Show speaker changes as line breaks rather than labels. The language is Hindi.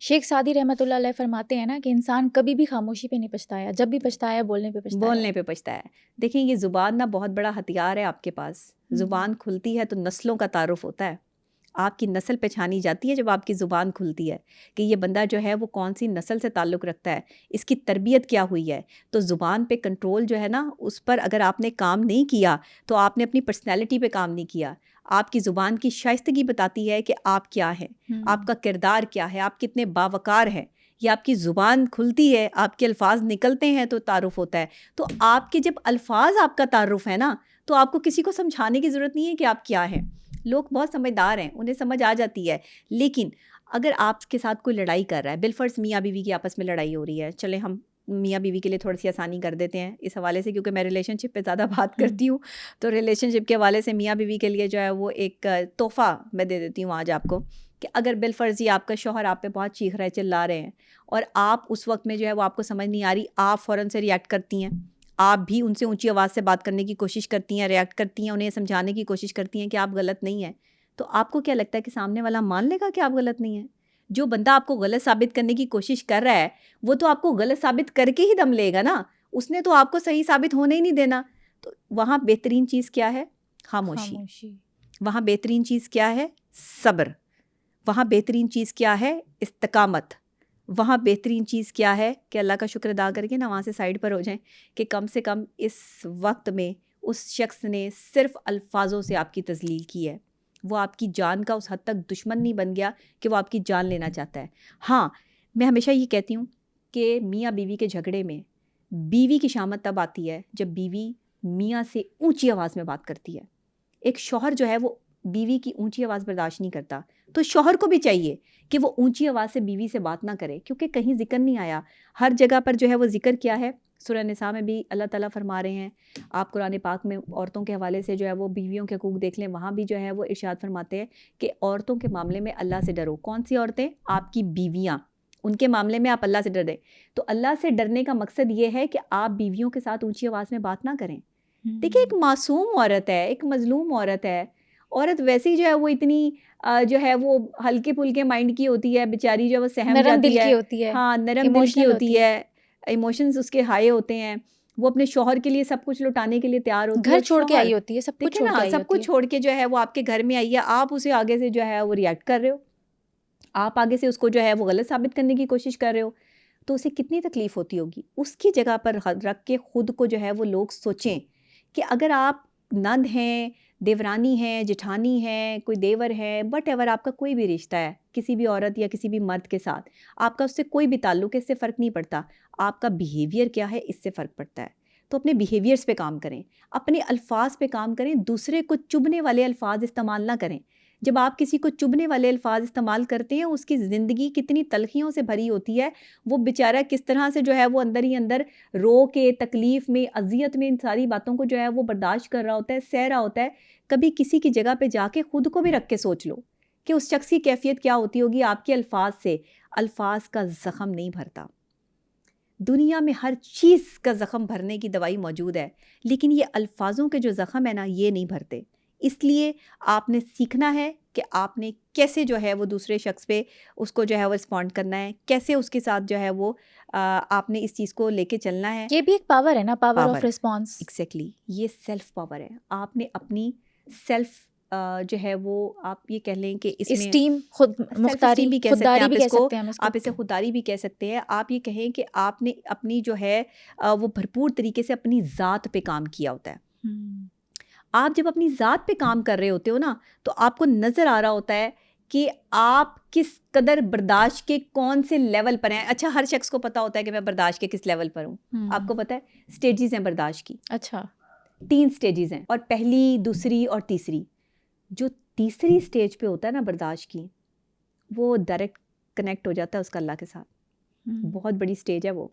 शेख सादी रहमतुल्लाह अलैह फरमाते हैं ना कि इंसान कभी भी खामोशी पे नहीं पछताया, जब भी पछताया बोलने पे पछताया।
बोलने पे पछताया है। देखिए ये ज़ुबान ना बहुत बड़ा हथियार है आपके पास। ज़ुबान खुलती है तो नस्लों का तारुफ होता है। आपकी नस्ल पहचानी जाती है जब आपकी ज़ुबान खुलती है कि ये बंदा जो है वो कौन सी नस्ल से ताल्लुक़ रखता है, इसकी तरबियत क्या हुई है। तो ज़ुबान पे कंट्रोल जो है ना, उस पर अगर आपने काम नहीं किया तो आपने अपनी पर्सनैलिटी पे काम नहीं किया। आपकी ज़ुबान की शाइस्तगी बताती है कि आप क्या हैं, आपका किरदार क्या है, आप कितने बावकार हैं। ये आपकी ज़ुबान खुलती है, आपके अल्फाज निकलते हैं तो तारुफ होता है। तो आपके जब अल्फाज आपका तारुफ है ना, तो आपको किसी को समझाने की ज़रूरत नहीं है कि आप क्या हैं। लोग बहुत समझदार हैं, उन्हें समझ आ जाती है। लेकिन अगर आपके साथ कोई लड़ाई कर रहा है, बिलफर्ज मियाँ बीवी की आपस में लड़ाई हो रही है, चले हम मियाँ बीवी के लिए थोड़ी सी आसानी कर देते हैं इस हवाले से, क्योंकि मैं रिलेशनशिप पे ज़्यादा बात करती हूँ। तो रिलेशनशिप के हवाले से मियाँ बीवी के लिए जो है वो एक तोहफ़ा मैं दे देती हूँ आज आपको, कि अगर बिलफर्जी आपका शौहर आप पे बहुत चीख रहे चिल्ला रहे हैं और आप उस वक्त में जो है वो आपको समझ नहीं आ रही, आप फ़ौरन से रिएक्ट करती हैं। आप भी उनसे ऊंची आवाज़ से बात करने की कोशिश करती हैं, रिएक्ट करती हैं, उन्हें समझाने की कोशिश करती हैं कि आप गलत नहीं हैं। तो आपको क्या लगता है कि सामने वाला मान लेगा कि आप गलत नहीं हैं? जो बंदा आपको गलत साबित करने की कोशिश कर रहा है, वो तो आपको गलत साबित करके ही दम लेगा ना, उसने तो आपको सही साबित होने ही नहीं देना। तो वहाँ बेहतरीन चीज़ क्या है? खामोशी। वहाँ बेहतरीन चीज़ क्या है? सब्र। वहाँ बेहतरीन चीज़ क्या है? इस्तिकामत। वहाँ बेहतरीन चीज़ क्या है कि अल्लाह का शुक्र अदा करके ना वहाँ से साइड पर हो जाएं कि कम से कम इस वक्त में उस शख्स ने सिर्फ अल्फाजों से आपकी तज़लील की है। वो आपकी जान का उस हद तक दुश्मन नहीं बन गया कि वो आपकी जान लेना चाहता है। हाँ, मैं हमेशा ये कहती हूँ कि मियाँ बीवी के झगड़े में बीवी की शामत तब आती है जब बीवी मियाँ से ऊंची आवाज़ में बात करती है। एक शौहर जो है वो बीवी की ऊंची आवाज़ बर्दाश्त नहीं करता, तो शौहर को भी चाहिए कि वो ऊंची आवाज़ से बीवी से बात ना करे, क्योंकि कहीं जिक्र नहीं आया। हर जगह पर जो है वो जिक्र क्या है, सूरह निसा में भी अल्लाह ताला फरमा रहे हैं। आप कुरान पाक में औरतों के हवाले से जो है वो बीवियों के हकूक़ देख लें, वहाँ भी जो है वो इरशाद फरमाते हैं कि औरतों के मामले में अल्लाह से डरो। कौन सी औरतें? आपकी बीवियाँ, उनके मामले में आप अल्लाह से डर दें। तो अल्लाह से डरने का मकसद ये है कि आप बीवियों के साथ ऊंची आवाज़ में बात ना करें। देखिए, एक मासूम औरत है, एक मजलूम औरत है। औरत वैसे ही जो है वो इतनी जो है वो हल्के फुल्के माइंड की होती है, बेचारी जो है वो सहम
नरम
जाती
दिल की
है।
होती है,
हाँ, नरम दिल की
इमोशनल
होती
होती है,
है, इमोशंस उसके हाई होते हैं। वो अपने शौहर के लिए सब कुछ लुटाने के लिए तैयार होती है,
घर
और
छोड़ के आई
शौहर,
होती है, सब कुछ
देखिए
छोड़ के
ना,
आई
सब
होती
कुछ
है।
छोड़ के जो है वो आपके घर में आई है, आप उसे आगे से जो है वो रिएक्ट कर रहे हो, आप आगे से उसको जो है वो गलत साबित करने की कोशिश कर रहे हो। तो उसे कितनी तकलीफ़ होती होगी। उसकी जगह पर रख के खुद को जो है वो लोग सोचें कि अगर आप नंद हैं, देवरानी हैं, जेठानी हैं, कोई देवर है, वटएवर आपका कोई भी रिश्ता है किसी भी औरत या किसी भी मर्द के साथ, आपका उससे कोई भी ताल्लुक है, इससे फ़र्क नहीं पड़ता। आपका बिहेवियर क्या है, इससे फ़र्क पड़ता है। तो अपने बिहेवियर्स पे काम करें, अपने अल्फाज पे काम करें, दूसरे को चुभने वाले अल्फाज इस्तेमाल ना करें। जब आप किसी को चुभने वाले अल्फाज इस्तेमाल करते हैं, उसकी ज़िंदगी कितनी तलखियों से भरी होती है। वो बेचारा किस तरह से जो है वो अंदर ही अंदर रो के, तकलीफ़ में, अज़ियत में, इन सारी बातों को जो है वो बर्दाश्त कर रहा होता है, सह रहा होता है। कभी किसी की जगह पे जाके खुद को भी रख के सोच लो कि उस शख्स की कैफ़ियत क्या होती होगी। आपके अल्फाज से, अल्फाज का ज़ख़म नहीं भरता। दुनिया में हर चीज़ का ज़ख़म भरने की दवाई मौजूद है, लेकिन ये अल्फाजों के जो ज़ख़म है ना, ये नहीं भरते। इसलिए आपने सीखना है कि आपने कैसे जो है वो दूसरे शख्स पे उसको जो है वो रिस्पॉन्ड करना है, कैसे उसके साथ जो है वो आपने इस चीज़ को लेके चलना है।
ये भी एक पावर है ना, power of
power,
response.
Exactly, ये सेल्फ पावर है। आपने अपनी सेल्फ जो है वो, आप ये कह लें कि इसमें
स्टीम, खुद
सेल्फ
मुख्तारी,
स्टीम भी कह सकते हैं
खुददारी
आप
भी कह
इसको,
सकते हैं हम इसको।
आप इसे खुददारी भी कह सकते हैं। आप ये कहें कि आपने अपनी जो है वो भरपूर तरीके से अपनी ज़ात पे काम किया होता है। आप जब अपनी ज़ात पे काम कर रहे होते हो ना, तो आपको नज़र आ रहा होता है कि आप किस कदर बर्दाश्त के कौन से लेवल पर हैं। अच्छा, हर शख्स को पता होता है कि मैं बर्दाश्त के किस लेवल पर हूँ। आपको पता है, स्टेजेस हैं बर्दाश्त की।
अच्छा,
3 स्टेजेस हैं, और पहली, दूसरी और तीसरी। जो तीसरी स्टेज पे होता है ना बर्दाश्त की, वो डायरेक्ट कनेक्ट हो जाता है उसका अल्लाह के साथ। बहुत बड़ी स्टेज है वो।